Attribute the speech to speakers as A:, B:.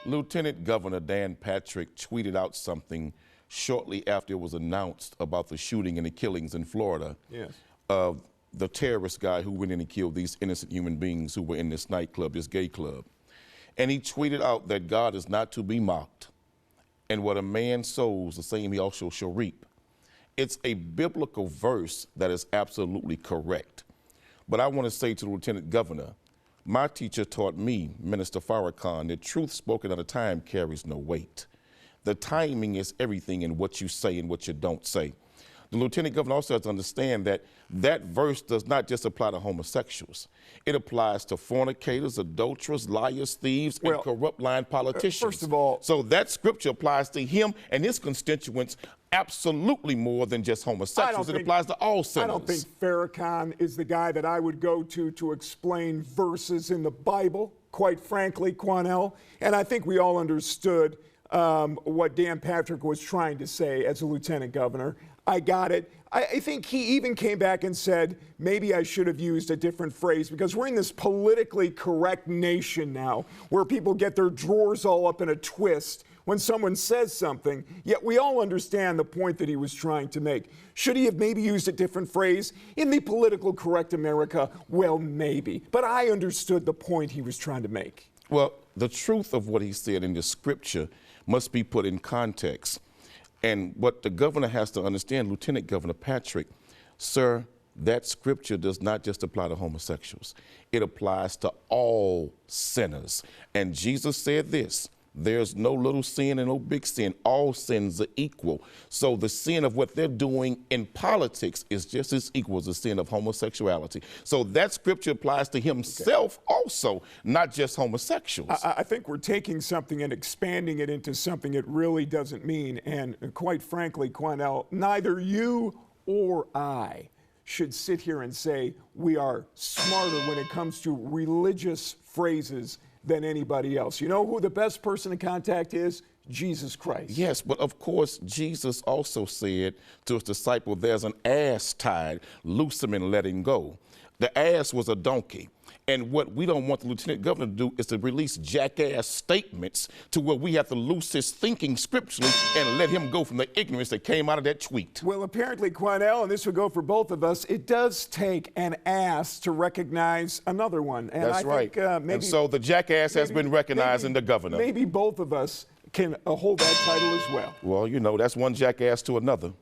A: Lieutenant Governor Dan Patrick tweeted out something shortly after it was announced about the shooting and the killings in Florida of the terrorist guy who went in and killed these innocent human beings who were in this nightclub, this gay club. And he tweeted out that God is not to be mocked, and what a man sows, the same he also shall reap. It's a biblical verse that is absolutely correct. But I want to say to the Lieutenant Governor, my teacher taught me, Minister Farrakhan, that truth spoken at a time carries no weight. The timing is everything in what you say and what you don't say. The Lieutenant Governor also has to understand that that verse does not just apply to homosexuals. It applies to fornicators, adulterers, liars, thieves, and corrupt lying politicians.
B: First of all,
A: so that scripture applies to him and his constituents absolutely more than just homosexuals. It applies to all sinners.
B: I don't think Farrakhan is the guy that I would go to explain verses in the Bible, quite frankly, Quanell. And I think we all understood what Dan Patrick was trying to say as a lieutenant governor. I got it. I think he even came back and said, maybe I should have used a different phrase, because we're in this politically correct nation now where people get their drawers all up in a twist when someone says something, yet we all understand the point that he was trying to make. Should he have maybe used a different phrase? In the political correct America, well, maybe. But I understood the point he was trying to make.
A: Well, the truth of what he said in the scripture must be put in context. And what the governor has to understand, Lieutenant Governor Patrick, sir, that scripture does not just apply to homosexuals. It applies to all sinners. And Jesus said this, there's no little sin and no big sin. All sins are equal. So the sin of what they're doing in politics is just as equal as the sin of homosexuality. So that scripture applies to himself also, not just homosexuals.
B: I think we're taking something and expanding it into something it really doesn't mean. And quite frankly, Quanell, neither you or I should sit here and say we are smarter when it comes to religious phrases than anybody else. You know who the best person to contact is? Jesus Christ.
A: Yes, but of course, Jesus also said to his disciple, there's an ass tied, loose him and let him go. The ass was a donkey. And what we don't want the lieutenant governor to do is to release jackass statements to where we have to loose his thinking scripturally and let him go from the ignorance that came out of that tweet.
B: Well, apparently, Quanell, and this would go for both of us, it does take an ass to recognize another one. And
A: that's right.
B: Think, maybe,
A: and so the jackass has been recognized in the governor.
B: Maybe both of us can hold that title as well.
A: Well, you know, that's one jackass to another.